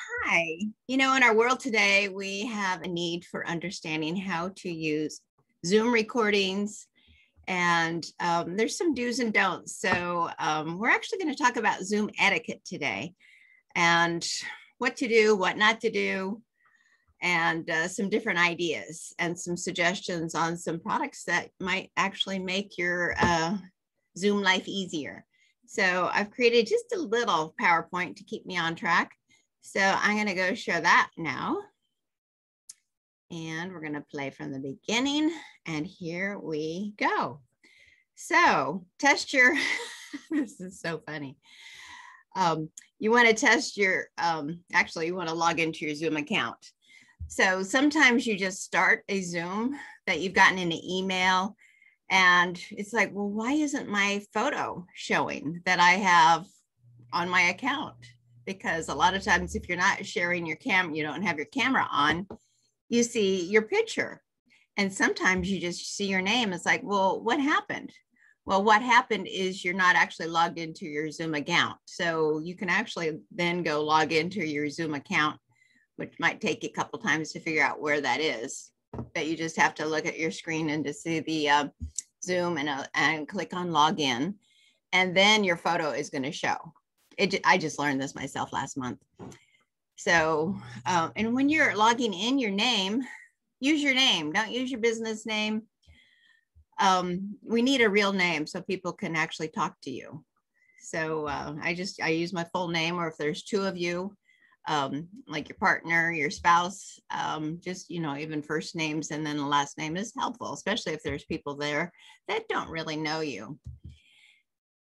Hi. In our world today, we have a need for understanding how to use Zoom recordings, and there's some do's and don'ts. So we're actually going to talk about Zoom etiquette today and what to do, what not to do, and some different ideas and some suggestions on some products that might actually make your Zoom life easier. So I've created just a little PowerPoint to keep me on track. So I'm going to go share that now. And we're going to play from the beginning. And here we go. So test your, this is so funny. You want to test your, actually you want to log into your Zoom account. So sometimes you just start a Zoom that you've gotten in an email and it's like, well, why isn't my photo showing that I have on my account? Because a lot of times if you're not sharing your camera, you don't have your camera on, you see your picture. And sometimes you just see your name. It's like, well, what happened? Well, what happened is you're not actually logged into your Zoom account. So you can actually then go log into your Zoom account, which might take you a couple times to figure out where that is. But you just have to look at your screen and to see the Zoom and click on login. And then your photo is going to show. I just learned this myself last month. So, and when you're logging in your name, use your name. Don't use your business name. We need a real name so people can actually talk to you. So I use my full name, or if there's two of you, like your partner, your spouse, just, even first names and then the last name is helpful, especially if there's people there that don't really know you.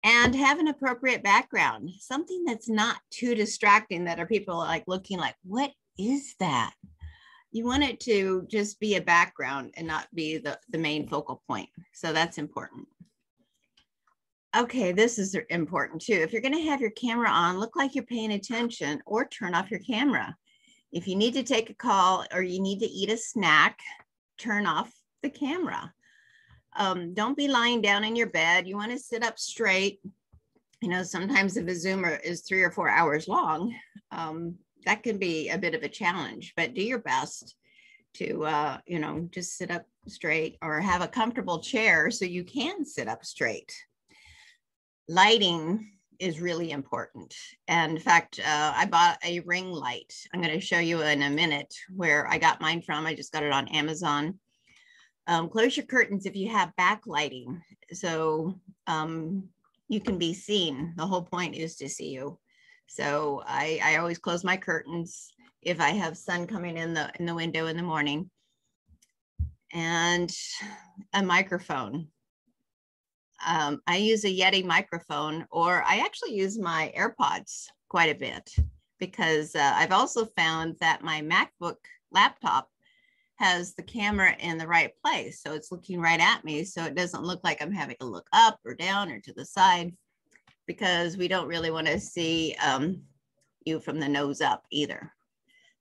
And have an appropriate background, something that's not too distracting that are people like looking like, what is that? You want it to just be a background and not be the main focal point. So that's important. Okay, this is important too. If you're going to have your camera on, look like you're paying attention or turn off your camera. If you need to take a call or you need to eat a snack, turn off the camera. Don't be lying down in your bed. You want to sit up straight. Sometimes if a Zoom is 3 or 4 hours long, that can be a bit of a challenge, but do your best to, just sit up straight or have a comfortable chair so you can sit up straight. Lighting is really important. And in fact, I bought a ring light. I'm going to show you in a minute where I got mine from. I just got it on Amazon. Close your curtains if you have backlighting, so you can be seen. The whole point is to see you. So I always close my curtains if I have sun coming in the window in the morning. And a microphone. I use a Yeti microphone, or I actually use my AirPods quite a bit because I've also found that my MacBook laptop has the camera in the right place. So it's looking right at me. So it doesn't look like I'm having to look up or down or to the side, because we don't really want to see you from the nose up either.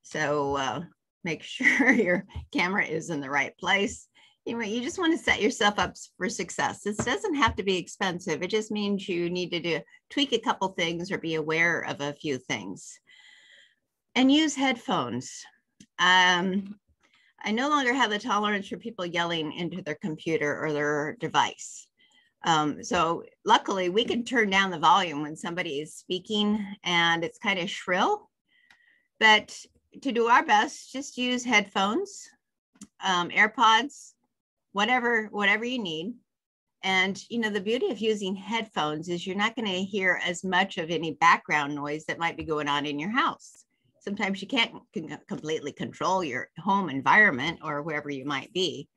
So make sure your camera is in the right place. You just want to set yourself up for success. This doesn't have to be expensive. It just means you need to tweak a couple things or be aware of a few things. And use headphones. I no longer have the tolerance for people yelling into their computer or their device. So luckily we can turn down the volume when somebody is speaking and it's kind of shrill, but to do our best, just use headphones, AirPods, whatever you need. And the beauty of using headphones is you're not going to hear as much of any background noise that might be going on in your house. Sometimes you can't completely control your home environment or wherever you might be,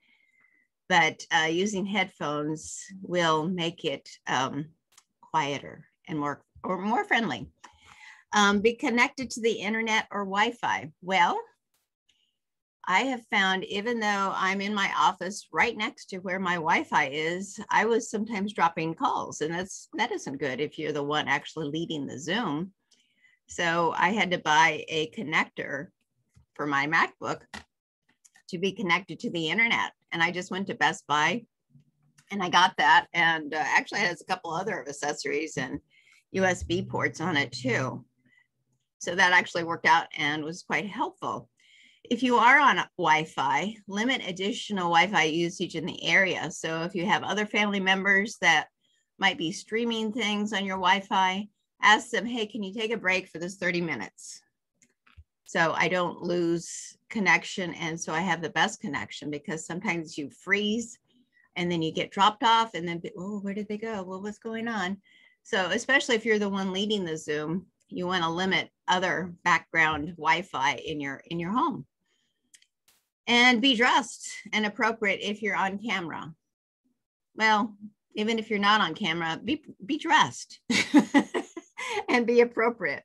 but using headphones will make it quieter and more friendly. Be connected to the internet or Wi-Fi. Well, I have found, even though I'm in my office right next to where my Wi-Fi is, I was sometimes dropping calls, and that isn't good if you're the one actually leading the Zoom. So I had to buy a connector for my MacBook to be connected to the internet. And I just went to Best Buy and I got that. And actually it has a couple other accessories and USB ports on it too. So that actually worked out and was quite helpful. If you are on Wi-Fi, limit additional Wi-Fi usage in the area. So if you have other family members that might be streaming things on your Wi-Fi, ask them, hey, can you take a break for this 30 minutes? So I don't lose connection. And so I have the best connection, because sometimes you freeze and then you get dropped off and then, oh, where did they go? Well, what's going on? So especially if you're the one leading the Zoom, you want to limit other background Wi-Fi in your home. And be dressed and appropriate if you're on camera. Well, even if you're not on camera, be dressed and be appropriate.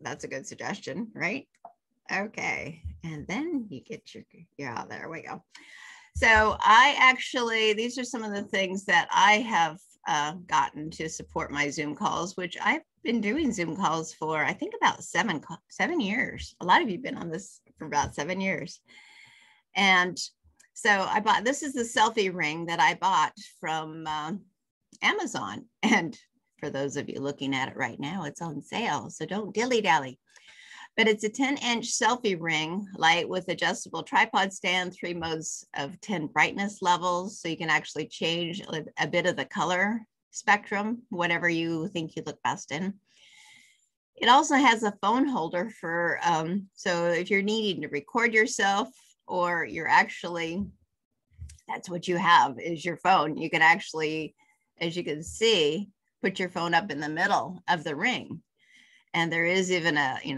That's a good suggestion, right? Okay, and then you get your, yeah, there we go. So these are some of the things that I have gotten to support my Zoom calls, which I've been doing Zoom calls for, I think, about 7 years. A lot of you have been on this for about 7 years. And so this is the selfie ring that I bought from Amazon. And for those of you looking at it right now, it's on sale. So don't dilly-dally. But it's a 10-inch selfie ring, light, with adjustable tripod stand, 3 modes of 10 brightness levels. So you can actually change a bit of the color spectrum, whatever you think you look best in. It also has a phone holder for, so if you're needing to record yourself, or you're actually, that's what you have is your phone. You can actually, as you can see, put your phone up in the middle of the ring. And there is even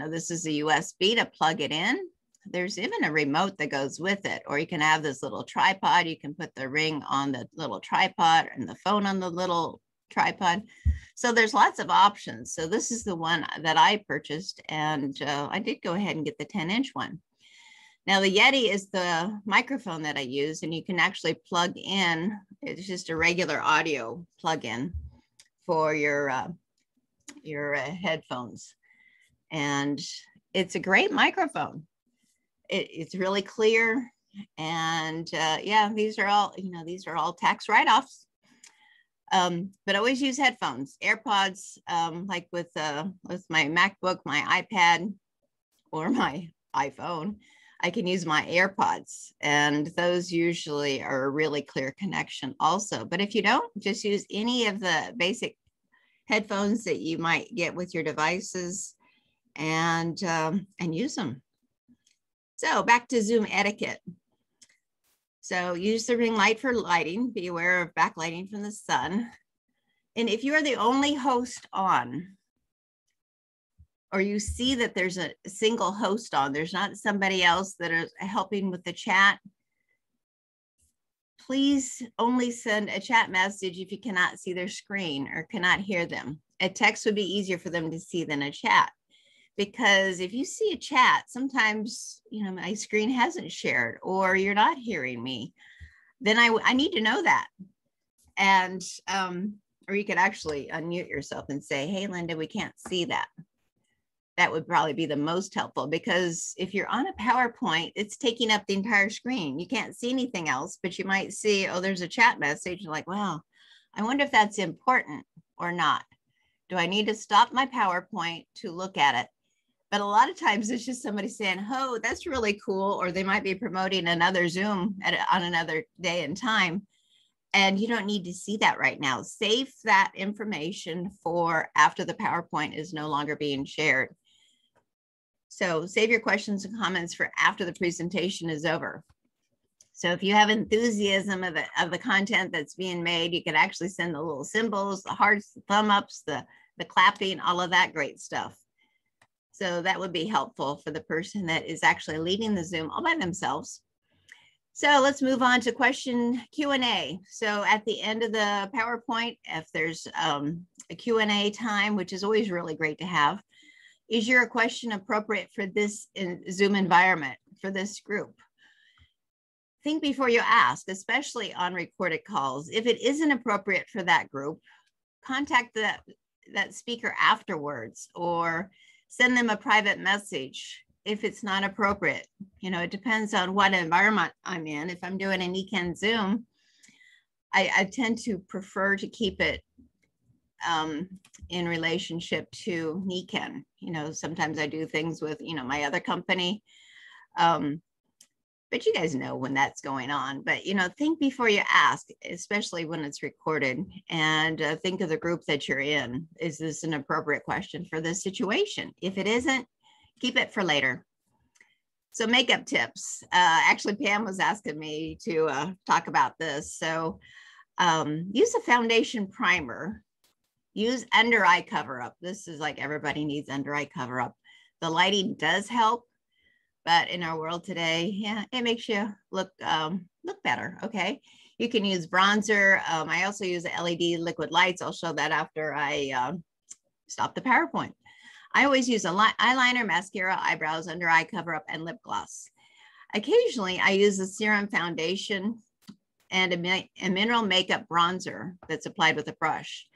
this is a USB to plug it in. There's even a remote that goes with it, or you can have this little tripod. You can put the ring on the little tripod and the phone on the little tripod. So there's lots of options. So this is the one that I purchased, and I did go ahead and get the 10-inch one. Now the Yeti is the microphone that I use, and you can actually plug in, it's just a regular audio plug-in for your headphones. And it's a great microphone. It's really clear. And yeah, these are all tax write-offs. But always use headphones, AirPods, like with my MacBook, my iPad, or my iPhone. I can use my AirPods, and those usually are a really clear connection also. But if you don't, just use any of the basic headphones that you might get with your devices, and use them. So back to Zoom etiquette. So use the ring light for lighting. Be aware of backlighting from the sun. And if you are the only host on, or you see that there's a single host on, there's not somebody else that is helping with the chat, please only send a chat message if you cannot see their screen or cannot hear them. A text would be easier for them to see than a chat, because if you see a chat, sometimes, my screen hasn't shared, or you're not hearing me, then I need to know that. And, or you could actually unmute yourself and say, hey, Linda, we can't see that. That would probably be the most helpful, because if you're on a PowerPoint, it's taking up the entire screen. You can't see anything else, but you might see, oh, there's a chat message. You're like, wow, I wonder if that's important or not. Do I need to stop my PowerPoint to look at it? But a lot of times it's just somebody saying, oh, that's really cool. Or they might be promoting another Zoom on another day and time. And you don't need to see that right now. Save that information for after the PowerPoint is no longer being shared. So save your questions and comments for after the presentation is over. So if you have enthusiasm of the content that's being made, you can actually send the little symbols, the hearts, the thumb ups, the clapping, all of that great stuff. So that would be helpful for the person that is actually leading the Zoom all by themselves. So let's move on to question Q&A. So at the end of the PowerPoint, if there's a Q&A time, which is always really great to have, is your question appropriate for this Zoom environment, for this group? Think before you ask, especially on recorded calls. If it isn't appropriate for that group, contact that speaker afterwards, or send them a private message if it's not appropriate. It depends on what environment I'm in. If I'm doing an ECAN Zoom, I tend to prefer to keep it in relationship to Nikken. You know, sometimes I do things with, you know, my other company. But you guys know when that's going on. But, you know, think before you ask, especially when it's recorded, and think of the group that you're in. Is this an appropriate question for this situation? If it isn't, keep it for later. So makeup tips. Actually, Pam was asking me to talk about this. So use a foundation primer. Use under eye cover up. This is like everybody needs under eye cover up. The lighting does help. But in our world today, yeah, it makes you look better, okay? You can use bronzer. I also use LED liquid lights. I'll show that after I stop the PowerPoint. I always use eyeliner, mascara, eyebrows, under eye cover up, and lip gloss. Occasionally, I use a serum foundation and a mineral makeup bronzer that's applied with a brush.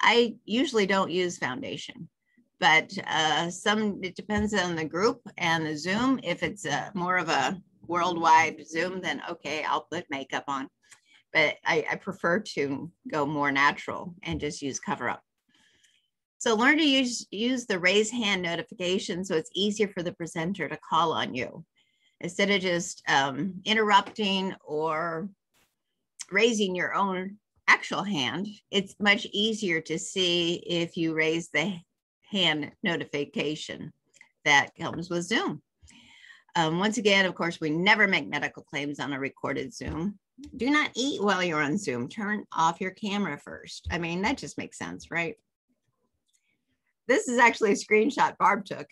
I usually don't use foundation. But it depends on the group and the Zoom. If it's more of a worldwide Zoom, then okay, I'll put makeup on. But I prefer to go more natural and just use cover up. So learn to use the raise hand notification so it's easier for the presenter to call on you. Instead of just interrupting or raising your own actual hand, it's much easier to see if you raise the hand notification that comes with Zoom. Once again, of course, we never make medical claims on a recorded Zoom. Do not eat while you're on Zoom. Turn off your camera first. I mean, that just makes sense, right? This is actually a screenshot Barb took.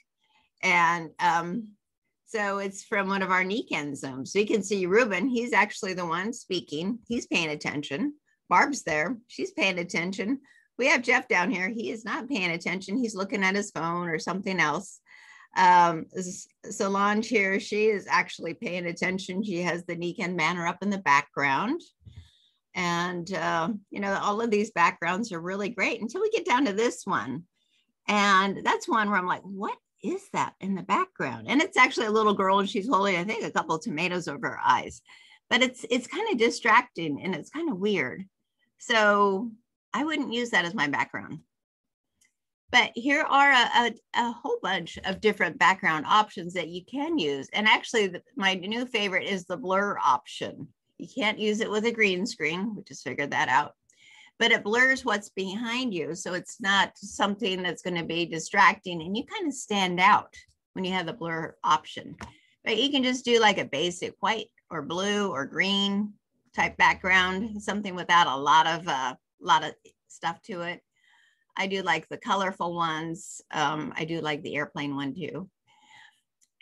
And so it's from one of our Nikken Zooms. So you can see Ruben, he's actually the one speaking. He's paying attention. Barb's there. She's paying attention. We have Jeff down here. He is not paying attention. He's looking at his phone or something else. Solange here, she is actually paying attention. She has the Nikken banner up in the background. And, you know, all of these backgrounds are really great until we get down to this one. And that's one where I'm like, what is that in the background? And it's actually a little girl and she's holding, I think, a couple of tomatoes over her eyes. But it's kind of distracting and it's kind of weird. So I wouldn't use that as my background. But here are a whole bunch of different background options that you can use. And actually, my new favorite is the blur option. You can't use it with a green screen. We just figured that out. But it blurs what's behind you. So it's not something that's going to be distracting. And you kind of stand out when you have the blur option. But you can just do like a basic white or blue or green type background, something without a lot of stuff to it. I do like the colorful ones. I do like the airplane one too.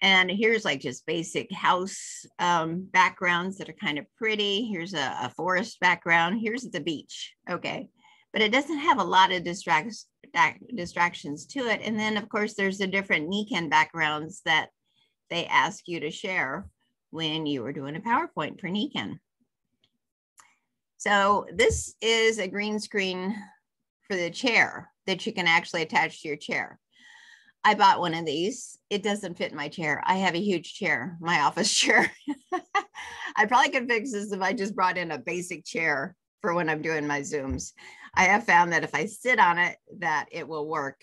And here's like just basic house backgrounds that are kind of pretty. Here's a forest background. Here's the beach. Okay. But it doesn't have a lot of distractions to it. And then of course, there's the different Nikken backgrounds that they ask you to share when you were doing a PowerPoint for Nikken. So this is a green screen for the chair that you can actually attach to your chair. I bought one of these. It doesn't fit my chair. I have a huge chair, my office chair. I probably could fix this if I just brought in a basic chair for when I'm doing my Zooms. I have found that if I sit on it, that it will work.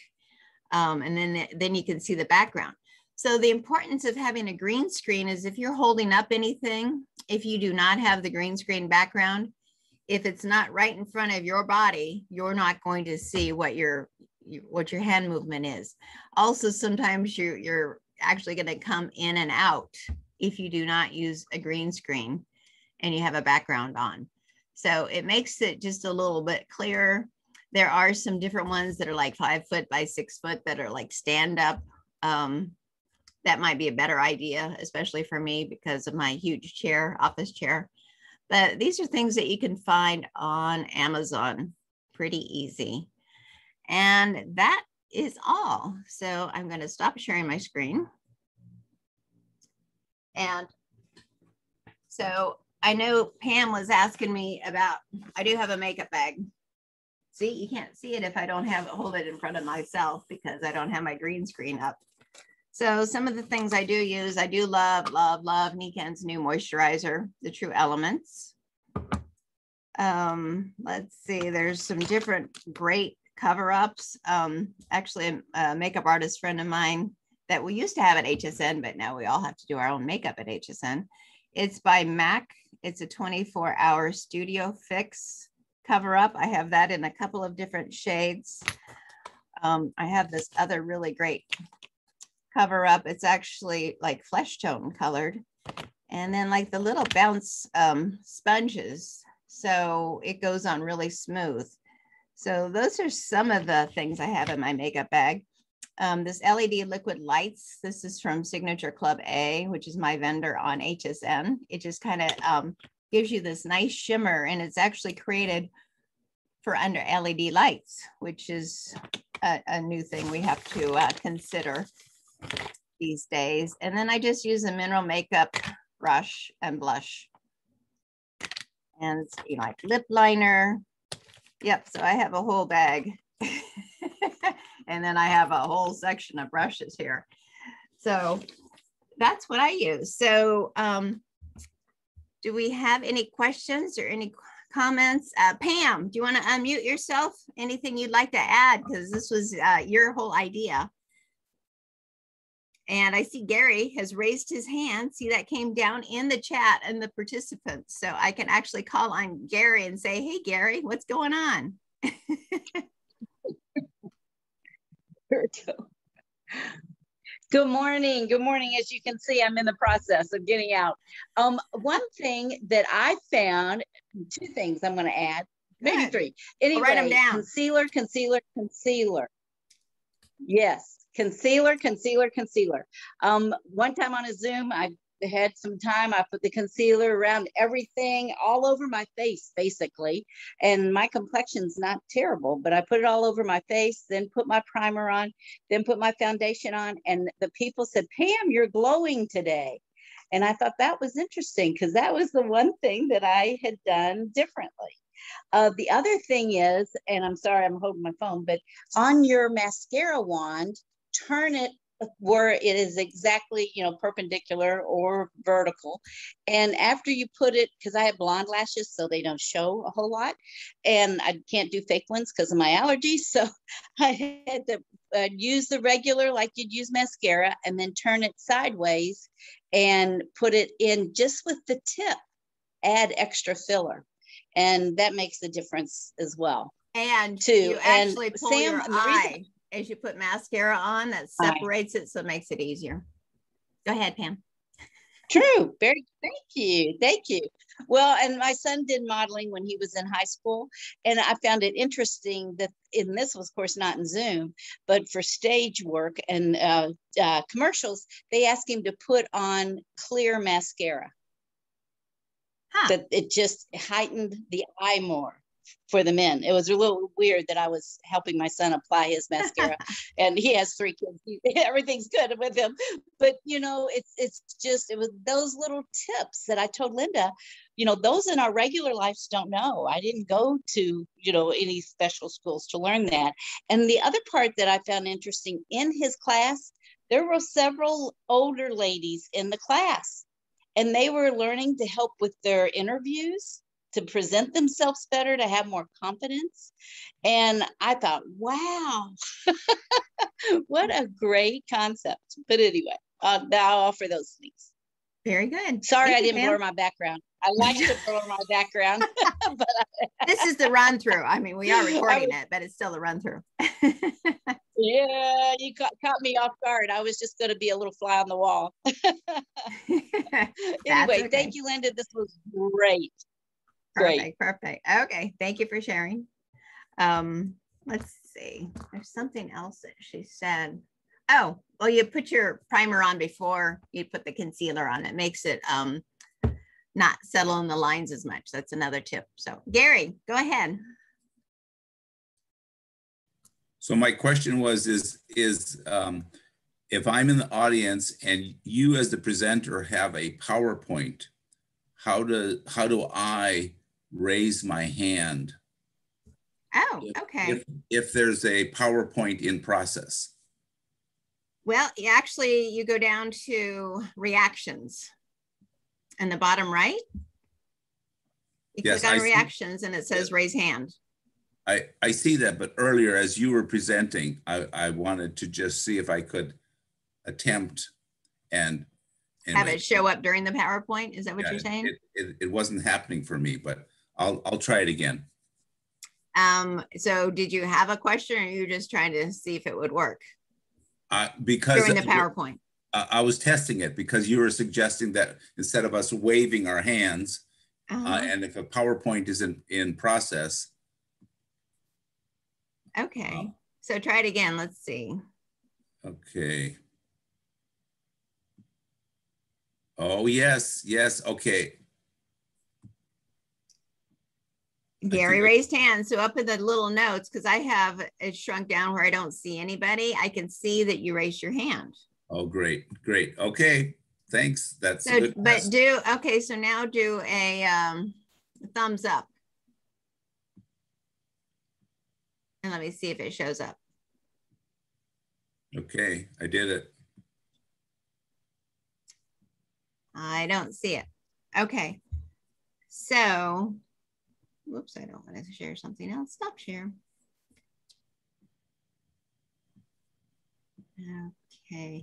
And then you can see the background. So the importance of having a green screen is if you're holding up anything, if you do not have the green screen background, if it's not right in front of your body, you're not going to see what your hand movement is. Also, sometimes you're actually going to come in and out if you do not use a green screen and you have a background on. So it makes it just a little bit clearer. There are some different ones that are like 5 foot by 6 foot that are like stand up. That might be a better idea, especially for me because of my huge chair, office chair. But these are things that you can find on Amazon pretty easy. And that is all. So I'm going to stop sharing my screen. And so I know Pam was asking me about, I do have a makeup bag. See, you can't see it if I don't hold it in front of myself because I don't have my green screen up. So some of the things I do use, I do love Nikken's new moisturizer, the True Elements. Let's see, there's some different great cover-ups. Actually, a makeup artist friend of mine that we used to have at HSN, but now we all have to do our own makeup at HSN. It's by MAC. It's a 24-hour studio fix cover-up. I have that in a couple of different shades. I have this other really great cover-up. It's actually like flesh tone colored. And then like the little bounce sponges. So it goes on really smooth. So those are some of the things I have in my makeup bag. This LED liquid lights, this is from Signature Club A, which is my vendor on HSN. It just kind of gives you this nice shimmer, and it's actually created for under LED lights, which is a new thing we have to consider these days. And then I just use a mineral makeup brush and blush. And it's, you know, like lip liner. Yep, so I have a whole bag. And then I have a whole section of brushes here. So that's what I use. So do we have any questions or any comments? Pam, do you want to unmute yourself? Anything you'd like to add? Because this was your whole idea. And I see Gary has raised his hand. See, that came down in the chat and the participants. So I can actually call on Gary and say, hey, Gary, what's going on? Good morning. Good morning. As you can see, I'm in the process of getting out. One thing that I found, two things I'm going to add, maybe three. Anyway, I'll write them down. Concealer, concealer, concealer. Yes. Concealer, concealer, concealer. One time on a Zoom, I had some time. I put the concealer around everything, all over my face, basically. And my complexion's not terrible, but I put it all over my face, then put my primer on, then put my foundation on. And the people said, Pam, you're glowing today. And I thought that was interesting because that was the one thing that I had done differently. The other thing is, and I'm sorry, I'm holding my phone, but on your mascara wand, turn it where it is exactly, you know, perpendicular or vertical. And after you put it, because I have blonde lashes, so they don't show a whole lot. And I can't do fake ones because of my allergies. So I had to use the regular, like you'd use mascara, and then turn it sideways and put it in just with the tip, add extra filler. And that makes a difference as well. And too. You actually and pull Sam, your eye as you put mascara on, that separates it, so it makes it easier. Go ahead, Pam. True. Very, thank you. Thank you. Well, and my son did modeling when he was in high school. And I found it interesting that in this was, of course, not in Zoom, but for stage work and commercials, they asked him to put on clear mascara. That it just heightened the eye more for the men. It was a little weird that I was helping my son apply his mascara, and he has 3 kids. Everything's good with him, but you know, it was those little tips that I told Linda. You know, those in our regular lives don't know. I didn't go to, you know, any special schools to learn that. And the other part that I found interesting in his class, there were several older ladies in the class, and they were learning to help with their interviews, to present themselves better, to have more confidence. And I thought, wow, what a great concept. But anyway, now I'll offer those things. Very good. Sorry, I didn't blur my background. I like to blur my background. But this is the run through. I mean, we are recording it, but it's still a run through. Yeah, you caught me off guard. I was just going to be a little fly on the wall. Anyway, okay. Thank you, Linda. This was great. Perfect. Okay, thank you for sharing. Let's see. There's something else that she said. Oh, well, you put your primer on before you put the concealer on. It makes it not settle in the lines as much. That's another tip. So, Gary, go ahead. So my question was, if I'm in the audience and you as the presenter have a PowerPoint, how do I raise my hand? Oh, okay. If there's a PowerPoint in process. Well, you go down to reactions in the bottom right. You click on reactions and it says raise hand. I see that, but earlier as you were presenting, I wanted to just see if I could attempt and have it show up during the PowerPoint. Is that what you're saying? It wasn't happening for me, but I'll try it again. So did you have a question, or are you just trying to see if it would work? Because during the PowerPoint. I was testing it because you were suggesting that instead of us waving our hands, and if a PowerPoint is in process. Okay, so try it again. Let's see. Okay. Oh, yes, yes, okay. Gary raised hands. So up in the little notes, because I have it shrunk down where I don't see anybody, I can see that you raised your hand. Oh, great, great. Okay, thanks. That's so, good. But okay, so now do a thumbs up. And let me see if it shows up. Okay, I did it. I don't see it. Okay, so whoops, I don't want to share something else. Stop share. Okay.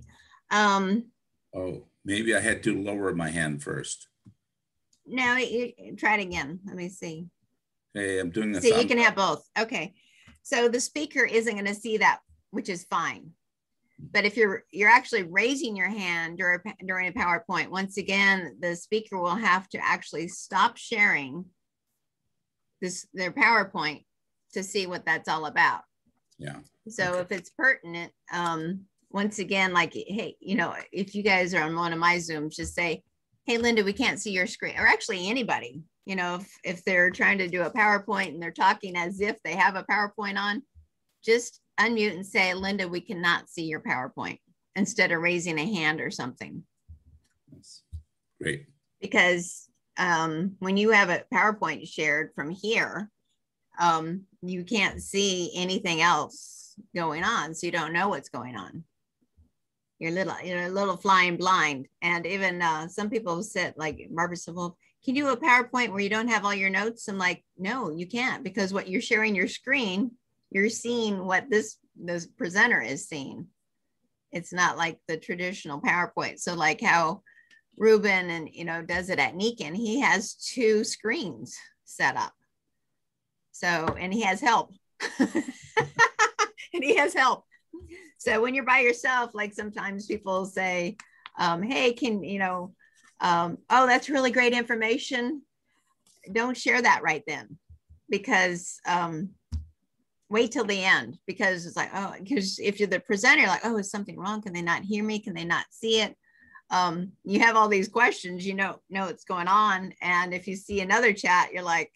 Oh, maybe I had to lower my hand first. No, try it again. Let me see. Okay, I'm doing the See, you can have both. Okay. So the speaker isn't going to see that, which is fine. But if you're actually raising your hand during a PowerPoint, once again, the speaker will have to actually stop sharing their PowerPoint to see what that's all about. Yeah. So okay. If it's pertinent, once again, like, hey, if you guys are on one of my Zooms, just say, hey, Linda, we can't see your screen, or actually anybody, if they're trying to do a PowerPoint and they're talking as if they have a PowerPoint on, just unmute and say, Linda, we cannot see your PowerPoint, instead of raising a hand or something. That's great. Because when you have a PowerPoint shared from here, you can't see anything else going on. So you don't know what's going on. You're a little flying blind. And even some people said, like Barbara said, well, can you do a PowerPoint where you don't have all your notes? I'm like, no, you can't, because what you're sharing your screen, you're seeing what this presenter is seeing. It's not like the traditional PowerPoint. So like how Ruben and does it at Niken, he has 2 screens set up. So, and he has help. And he has help. So when you're by yourself, like sometimes people say, hey, can oh, that's really great information. Don't share that right then, because wait till the end, because it's like, oh, because if you're the presenter, you're like, oh, is something wrong? Can they not hear me? Can they not see it? You have all these questions, know what's going on. And if you see another chat, you're like,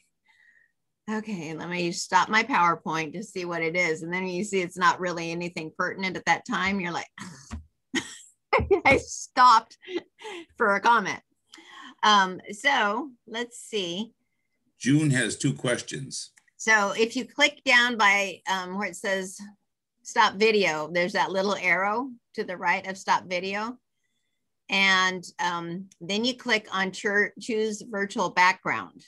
okay, let me stop my PowerPoint to see what it is. And then you see it's not really anything pertinent at that time. You're like, I stopped for a comment. So let's see. June has 2 questions. So if you click down by where it says stop video, there's that little arrow to the right of stop video. And then you click on choose virtual background.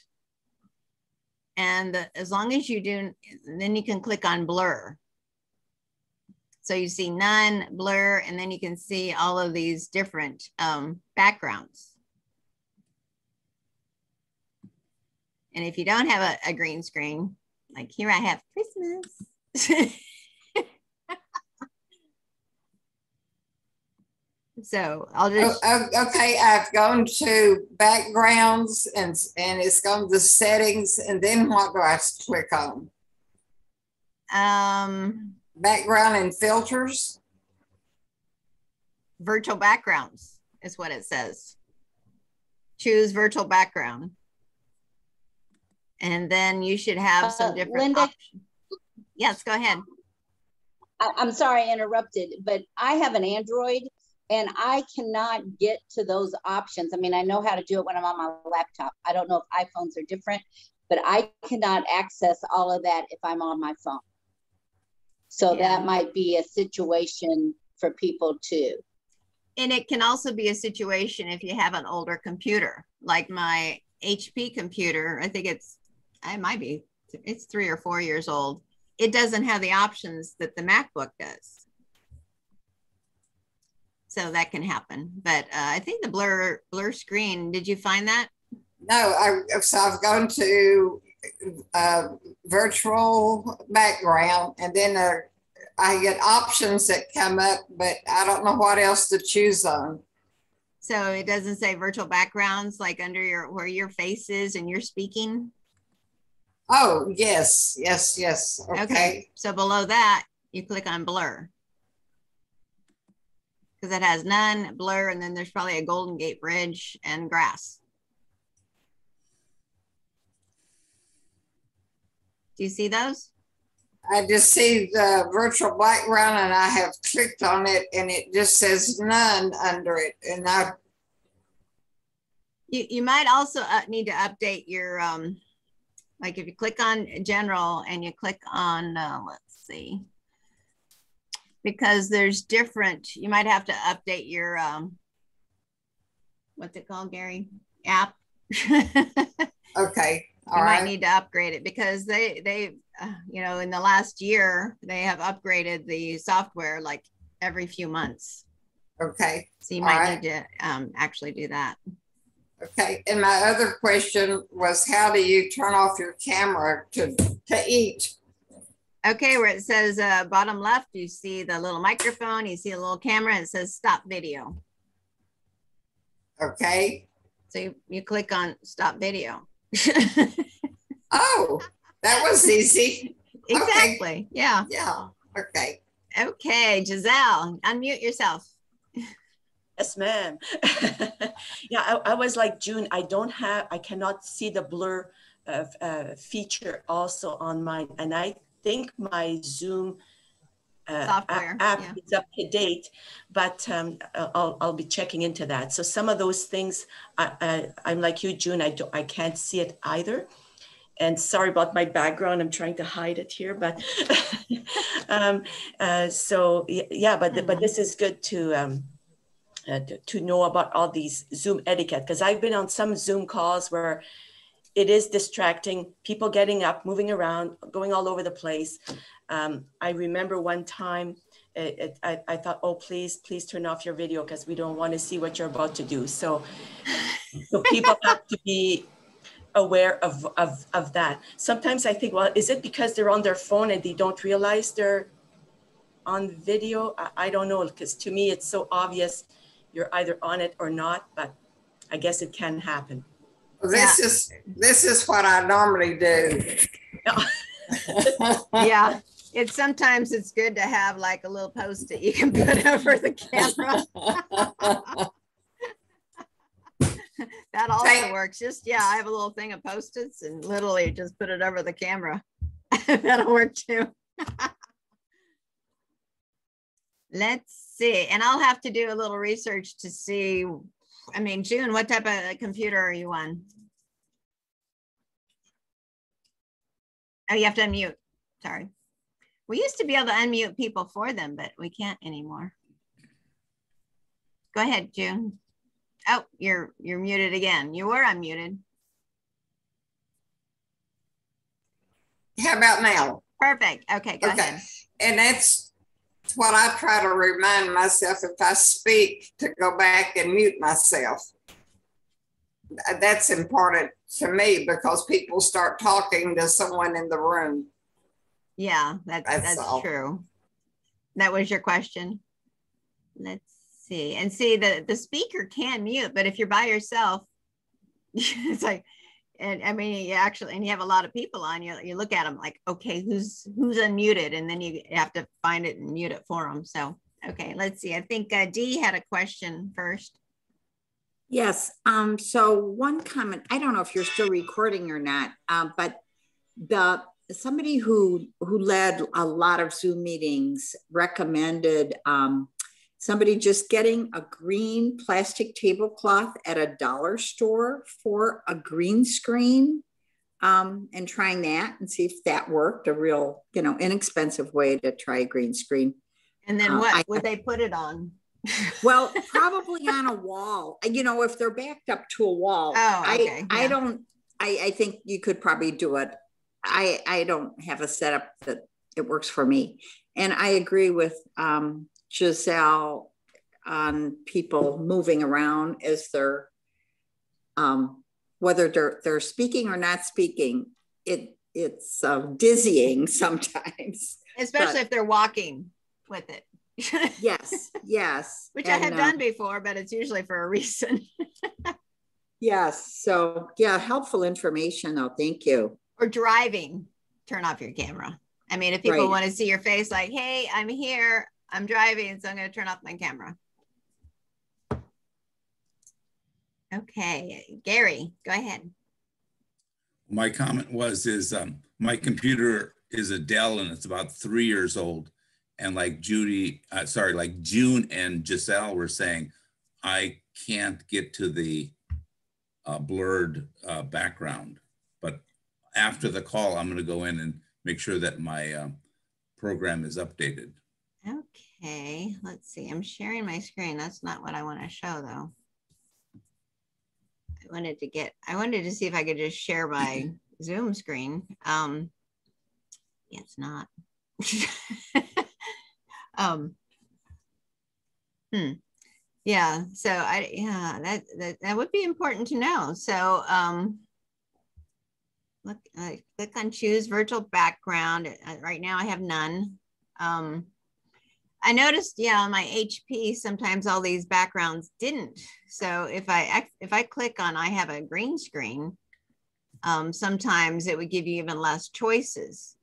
And as long as you do, then you can click on blur. So you see none, blur, and then you can see all of these different backgrounds. And if you don't have a green screen, like here I have Christmas. So I'll just. Okay, I've gone to backgrounds and it's gone to settings, and then what do I click on? Background and filters. Virtual backgrounds is what it says. Choose virtual background. And then you should have some different Linda, options. Yes, go ahead. I'm sorry I interrupted, but I have an Android and I cannot get to those options. I mean, I know how to do it when I'm on my laptop. I don't know if iPhones are different, but I cannot access all of that if I'm on my phone. So that might be a situation for people too. And it can also be a situation if you have an older computer, like my HP computer. I think it might be it's 3 or 4 years old. It doesn't have the options that the MacBook does. So that can happen. But I think the blur screen, did you find that? No, so I've gone to virtual background, and then I get options that come up, but I don't know what else to choose on. So it doesn't say virtual backgrounds like under where your face is and you're speaking? Oh, yes. Okay. So below that, you click on blur. Because it has none, blur, and then there's probably a Golden Gate Bridge and grass. Do you see those? I just see the virtual background, and I have clicked on it, and it just says none under it. And you might also need to update your, like if you click on general and you click on, let's see, because there's different, you might have to update your, what's it called, Gary? App. Okay. You might need to upgrade it because they you know, in the last year, they have upgraded the software like every few months. Okay. So you might need to actually do that. Okay. And my other question was, how do you turn off your camera to eat? Okay, where it says bottom left, you see the little microphone, you see a little camera, and it says stop video. Okay. So you click on stop video. Oh, that was easy. Exactly. Okay. Yeah. Yeah. Okay. Okay, Giselle, unmute yourself. Yes, ma'am. Yeah, I was like June. I cannot see the blur feature also on mine, and I think my Zoom Software app is up to date, but I'll be checking into that. So some of those things, I'm like you, June. I can't see it either. And sorry about my background. I'm trying to hide it here, but so yeah. But this is good to know about all these Zoom etiquette, because I've been on some Zoom calls where it is distracting, people getting up, moving around, going all over the place. I remember one time I thought, oh, please turn off your video because we don't want to see what you're about to do. So people have to be aware of that. Sometimes I think, well, is it because they're on their phone and they don't realize they're on video? I don't know, because to me, it's so obvious you're either on it or not, but I guess it can happen. This is what I normally do. Yeah, sometimes it's good to have like a little post-it you can put over the camera. That also works. Just, I have a little thing of post-its and literally just put it over the camera. That'll work too. Let's see. And I'll have to do a little research to see. I mean, June, what type of computer are you on? Oh, you have to unmute. Sorry. We used to be able to unmute people for them, but we can't anymore. Go ahead, June. Oh, you're muted again. You were unmuted. How about now? Perfect. Okay, go ahead. And that's what I try to remind myself if I speak, to go back and mute myself. That's important to me because people start talking to someone in the room. Yeah, that's true. That was your question. Let's see. And see, the speaker can mute, but if you're by yourself, it's like, and I mean, you actually, and you have a lot of people on, you look at them like, okay, who's unmuted? And then you have to find it and mute it for them. So, okay, let's see. I think Dee had a question first. Yes. So one comment, I don't know if you're still recording or not, but somebody who led a lot of Zoom meetings recommended somebody just getting a green plastic tablecloth at a dollar store for a green screen and trying that and see if that worked, a real, inexpensive way to try a green screen. And then what would they put it on? Well, probably on a wall, if they're backed up to a wall. Oh, okay. I think you could probably do it I don't have a setup that it works for me. And I agree with Giselle on people moving around as they're, whether they're speaking or not speaking. It's dizzying sometimes. Especially if they're walking with it. Yes. Which I have done before, but it's usually for a reason. Yes. So yeah, helpful information though. Thank you. Or driving, turn off your camera. I mean, if people want to see your face, like, hey, I'm here, I'm driving, so I'm going to turn off my camera. Okay, Gary, go ahead. My comment is my computer is a Dell and it's about 3 years old. And like June and Giselle were saying, I can't get to the blurred background. But after the call, I'm going to go in and make sure that my program is updated. Okay, let's see. I'm sharing my screen. That's not what I want to show though. I wanted to see if I could just share my Zoom screen. Yeah, it's not. Yeah, so that would be important to know. So look, click on choose virtual background. Right now I have none. I noticed, on my HP, sometimes all these backgrounds didn't. So if I click on I have a green screen, sometimes it would give you even less choices.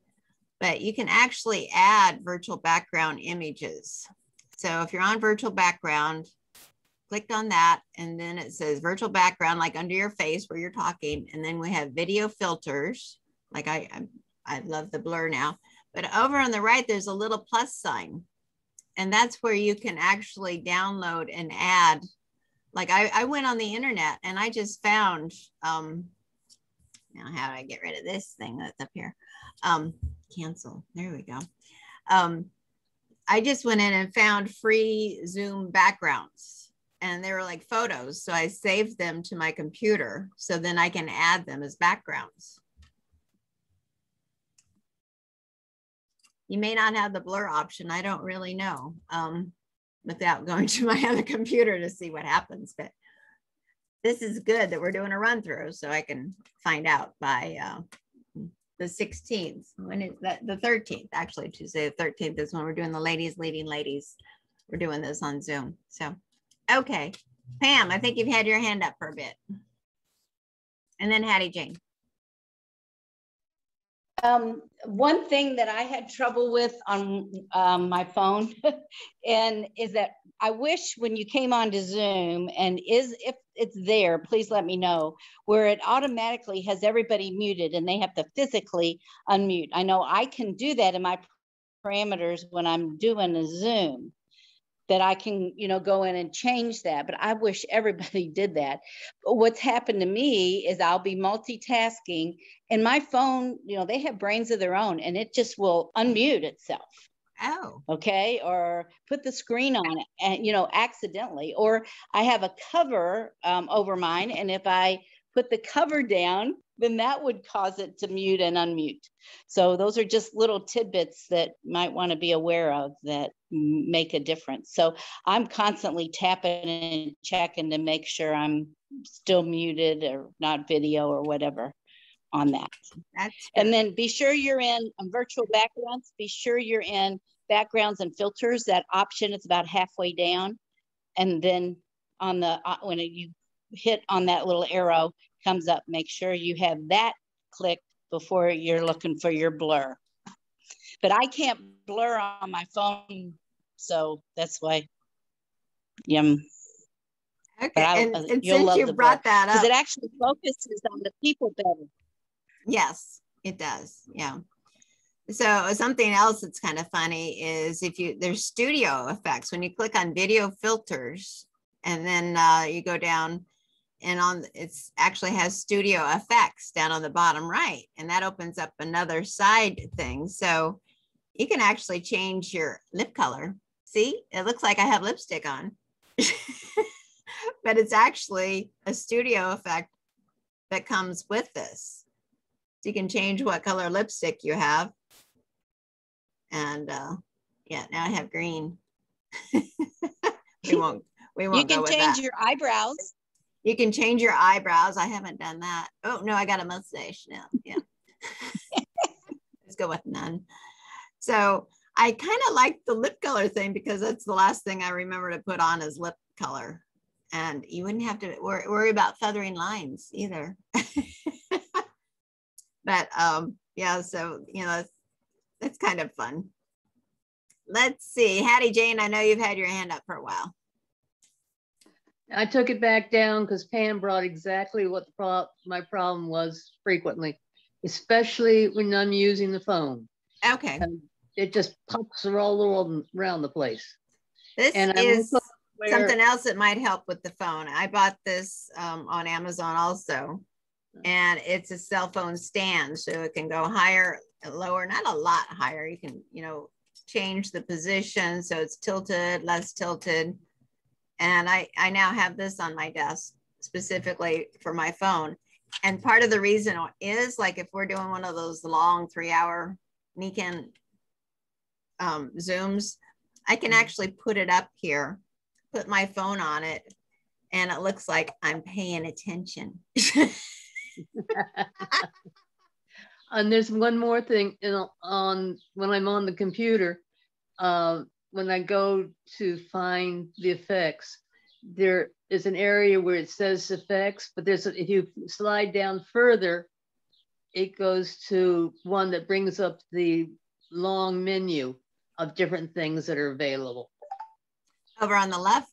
But you can actually add virtual background images. So if you're on virtual background, click on that, and then it says virtual background, like under your face where you're talking. And then we have video filters. Like I love the blur now. But over on the right, there's a little plus sign. And that's where you can actually download and add. Like I went on the internet and I just found, now how do I get rid of this thing that's up here? Cancel, there we go. I just went in and found free Zoom backgrounds and they were like photos. So I saved them to my computer so then I can add them as backgrounds. You may not have the blur option. I don't really know without going to my other computer to see what happens. But this is good that we're doing a run through so I can find out by the 16th. When is that? The 13th, actually. Tuesday the 13th is when we're doing the ladies leading ladies. We're doing this on Zoom. So, okay. Pam, I think you've had your hand up for a bit. And then Hattie Jane. One thing that I had trouble with on my phone and is that I wish when you came onto Zoom and if it's there, please let me know, where it automatically has everybody muted and they have to physically unmute. I know I can do that in my parameters when I'm doing a Zoom, that I can, go in and change that, but I wish everybody did that. But what's happened to me is I'll be multitasking and my phone, they have brains of their own and it just will unmute itself. Oh. Okay. Or put the screen on it and, accidentally, or I have a cover over mine. And if I put the cover down, then that would cause it to mute and unmute. So those are just little tidbits that might want to be aware of that make a difference. So I'm constantly tapping and checking to make sure I'm still muted or not video or whatever on that. And then be sure you're in virtual backgrounds. Be sure you're in backgrounds and filters. That option is about halfway down. And then on the when you hit on that little arrow comes up, make sure you have that clicked before you're looking for your blur. But I can't blur on my phone, so that's why. Okay, and since you brought that up, because it actually focuses on the people better. Yes, it does. Yeah. So something else that's kind of funny is there's studio effects. When you click on video filters and then you go down and it's actually has studio effects down on the bottom right. And that opens up another side thing. So you can actually change your lip color. See, it looks like I have lipstick on, but it's actually a studio effect that comes with this. So you can change what color lipstick you have. And yeah, now I have green. we won't You can go with change that. your eyebrows. You can change your eyebrows. I haven't done that. Oh no, I got a mustache now. Yeah. Let's go with none. So I kind of like the lip color thing because that's the last thing I remember to put on is lip color. And you wouldn't have to worry about feathering lines either. But yeah, so you know, that's kind of fun. Let's see, Hattie Jane, I know you've had your hand up for a while. I took it back down because Pam brought exactly what my problem was frequently, especially when I'm using the phone. Okay. And it just pops all around the place. This and is something else that might help with the phone. I bought this on Amazon also, and it's a cell phone stand, so it can go higher, lower, not a lot higher. You can, you know, change the position so it's tilted, less tilted. And I now have this on my desk specifically for my phone. And part of the reason is, like, if we're doing one of those long 3-hour Nikan Zooms, I can actually put it up here, put my phone on it, and it looks like I'm paying attention. And there's one more thing, you know, when I'm on the computer, when I go to find the effects, there is an area where it says effects, but if you slide down further, it goes to one that brings up the long menu of different things that are available. Over on the left,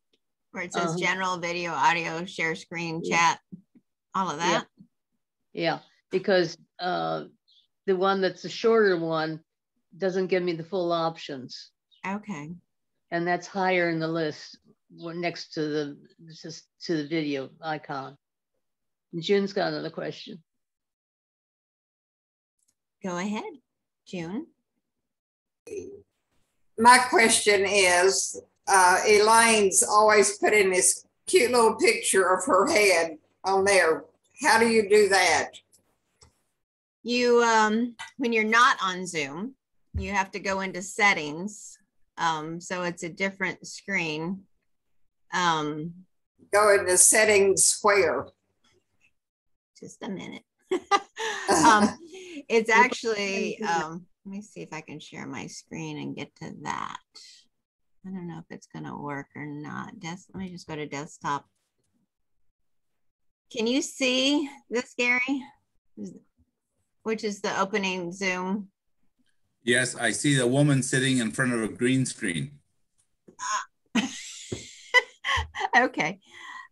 where it says general, video, audio, share screen, chat, all of that. Yeah, because the one that's a shorter one doesn't give me the full options. Okay. And that's higher in the list next to the video icon. June's got another question. Go ahead, June. My question is, Elaine's always putting this cute little picture of her head on there. How do you do that? You, when you're not on Zoom, you have to go into settings. So it's a different screen. Go into settings where? Just a minute. It's actually, let me see if I can share my screen and get to that. I don't know if it's going to work or not. Let me just go to desktop. Can you see this, Gary? Which is the opening Zoom? Yes, I see the woman sitting in front of a green screen. Okay,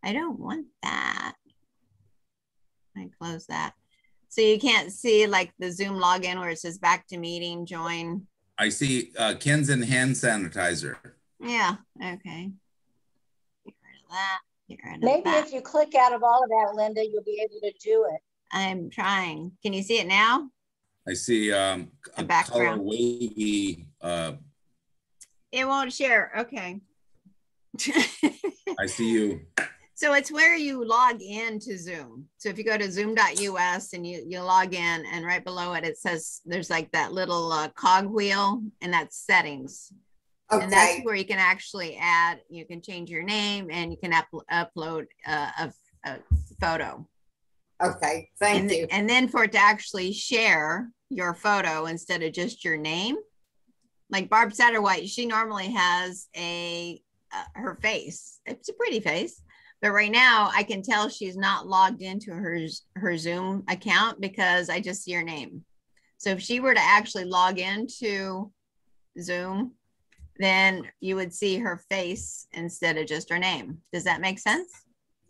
I don't want that. I close that. So you can't see like the Zoom login where it says back to meeting, join. I see Ken's in hand sanitizer. Yeah, okay. Get rid of that. Get rid of Maybe that. if you click out of all of that, Linda, you'll be able to do it. I'm trying. Can you see it now? I see a color wavy. It won't share. Okay. I see you. So it's where you log in to Zoom. So if you go to zoom.us and you log in, and right below it, it says there's like that little cog wheel, and that's settings. Okay. And that's where you can actually add, you can change your name, and you can upload a photo. Okay, thank you. And then for it to actually share your photo instead of just your name, like Barb Satterwhite, she normally has her face. It's a pretty face. But right now, I can tell she's not logged into her Zoom account because I just see her name. So if she were to actually log into Zoom, then you would see her face instead of just her name. Does that make sense?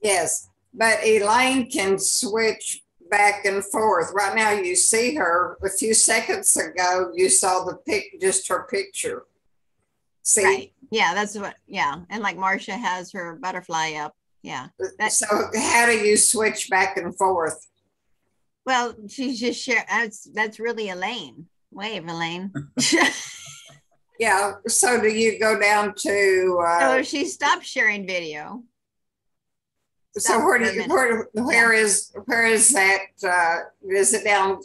Yes, but Elaine can switch back and forth. Right now, you see her. A few seconds ago, you saw just her picture. See? Right. Yeah, that's what, yeah. And like Marcia has her butterfly up. Yeah. So how do you switch back and forth? Well, she's just sharing. That's really Elaine. Wave, Elaine. Yeah. So do you go down to? So she stopped sharing video. So where is that? Is it down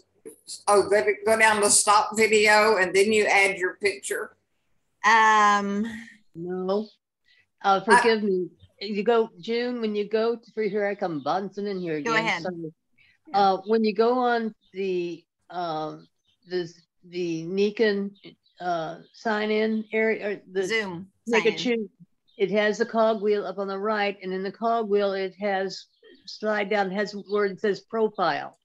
Oh, go down to stop video and then you add your picture. No. Forgive me. You go, June, when you go for here, I come bouncing in here again. Go ahead. Sorry. When you go on the Nikon sign in area, or the Zoom, it has the cogwheel up on the right, and in the cogwheel, it has slide down, it has where it says profile.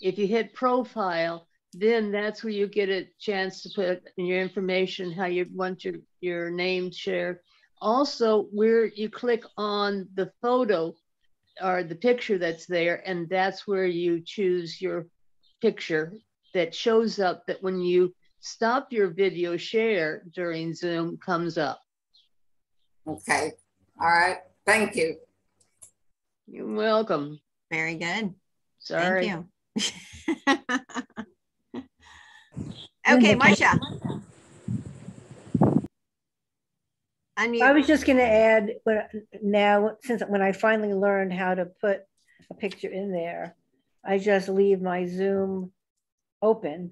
If you hit profile, then that's where you get a chance to put in your information, how you want your name shared. Also, where you click on the photo or the picture that's there, and that's where you choose your picture that shows up, that when you stop your video share during Zoom comes up. Okay. All right. Thank you. You're welcome. Very good. Sorry. Thank you. Okay, Marcia. Unmute. I was just going to add, when I finally learned how to put a picture in there, I just leave my Zoom open.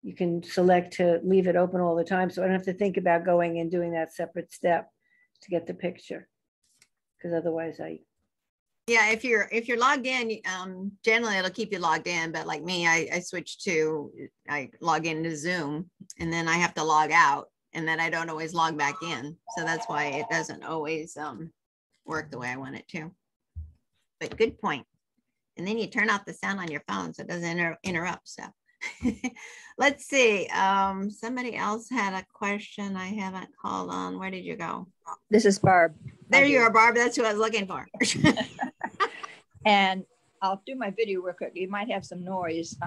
You can select to leave it open all the time, so I don't have to think about going and doing that separate step to get the picture, because otherwise Yeah, if you're logged in, generally it'll keep you logged in, but like me, I log into Zoom and then I have to log out, and then I don't always log back in. So that's why it doesn't always work the way I want it to. But good point. And then you turn off the sound on your phone so it doesn't interrupt stuff. Let's see. Somebody else had a question I haven't called on. Where did you go? This is Barb. There you are, Barb. That's who I was looking for. And I'll do my video real quick. You might have some noise,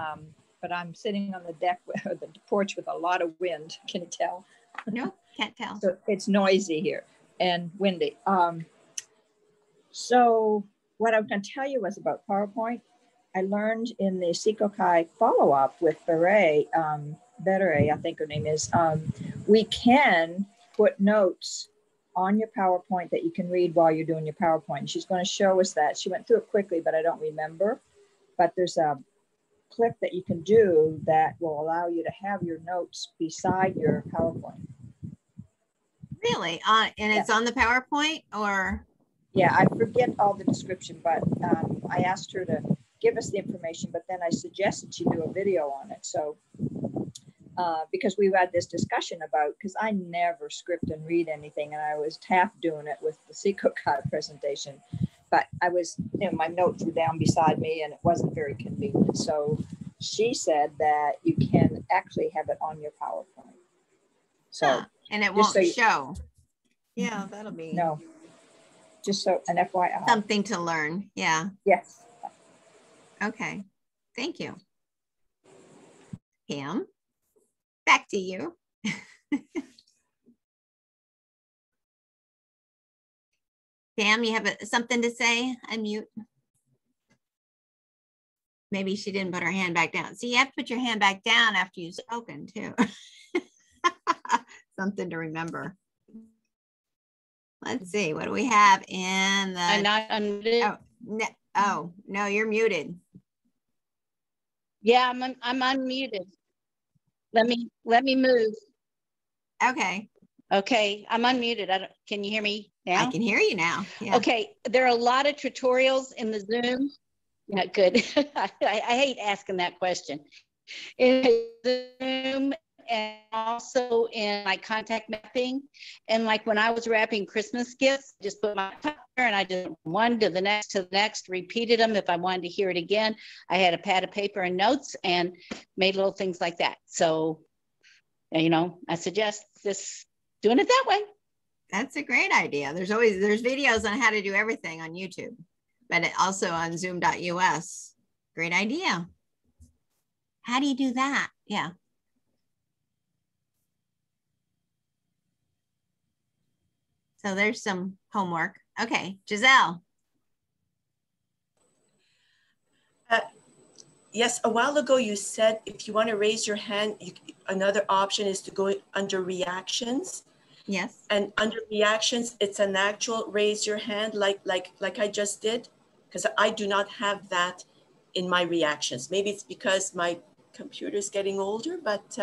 but I'm sitting on the deck or the porch with a lot of wind. Can you tell? No, can't tell. So it's noisy here and windy. So what I'm going to tell you was about PowerPoint. I learned in the Sikokai follow-up with Beret, I think her name is, we can put notes on your PowerPoint that you can read while you're doing your PowerPoint. She's going to show us that. She went through it quickly, but I don't remember. But there's a clip that you can do that will allow you to have your notes beside your PowerPoint. Really? And it's on the PowerPoint, or? Yeah, I forget all the description, but I asked her to give us the information, but then I suggested she do a video on it. So, because we've had this discussion about, because I never script and read anything, and I was half doing it with the Sikokai presentation, but I was, my notes were down beside me and it wasn't very convenient. So she said that you can actually have it on your PowerPoint. So, and it won't show. Yeah, that'll be. No, just so an FYI. Something to learn. Yeah. Yes. Okay. Thank you. Pam, back to you. Pam, you have something to say? Unmute. Maybe she didn't put her hand back down. See, you have to put your hand back down after you've spoken too. Something to remember. Let's see, what do we have in the? I'm not unmuted. Oh, no, you're muted. Yeah, I'm unmuted. Let me move. Okay. Okay, I'm unmuted. Can you hear me now? I can hear you now. Yeah. Okay, there are a lot of tutorials in the Zoom. Yeah, good. I hate asking that question. In Zoom and also in my contact mapping. And like when I was wrapping Christmas gifts, just put my timer and I just one to the next, repeated them. If I wanted to hear it again, I had a pad of paper and notes and made little things like that. So, I suggest just doing it that way. That's a great idea. There's videos on how to do everything on YouTube, but also on zoom.us. Great idea. How do you do that? Yeah. So there's some homework. Okay, Giselle. Yes, a while ago you said if you want to raise your hand, another option is to go under reactions. Yes. And under reactions, it's an actual raise your hand like I just did, because I do not have that in my reactions. Maybe it's because my computer's getting older, but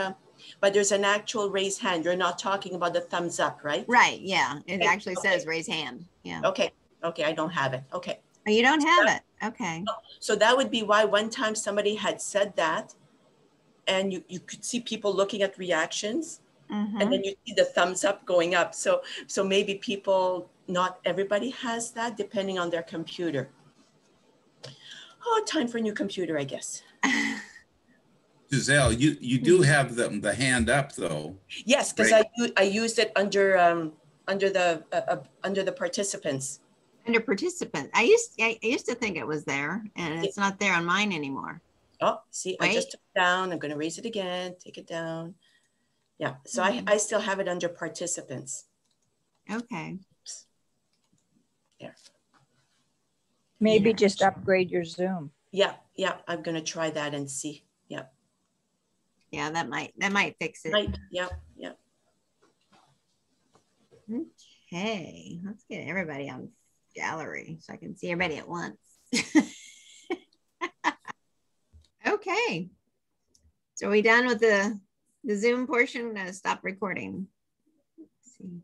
there's an actual raise hand. You're not talking about the thumbs up, right? Right. Yeah. It Okay. actually says raise hand. Yeah. Okay. Okay. I don't have it. Okay. Oh, you don't have it. Okay. So that would be why one time somebody had said that, and you could see people looking at reactions, and then you see the thumbs up going up. So maybe people, not everybody has that, depending on their computer. Oh, time for a new computer, I guess. Giselle, you do have the hand up though. Yes, because right? I used it under the participants. Under participant, I used to think it was there, and it's not there on mine anymore. Oh, see, Wait. I just took it down. I'm going to raise it again. Take it down. Yeah, so I still have it under participants. Okay. Oops. There. Maybe just upgrade your Zoom. Yeah, I'm going to try that and see. Yeah. Yeah, that might fix it. Right. Yeah. Okay, let's get everybody on gallery so I can see everybody at once. Okay, so are we done with the Zoom portion? I'm gonna stop recording. Let's see.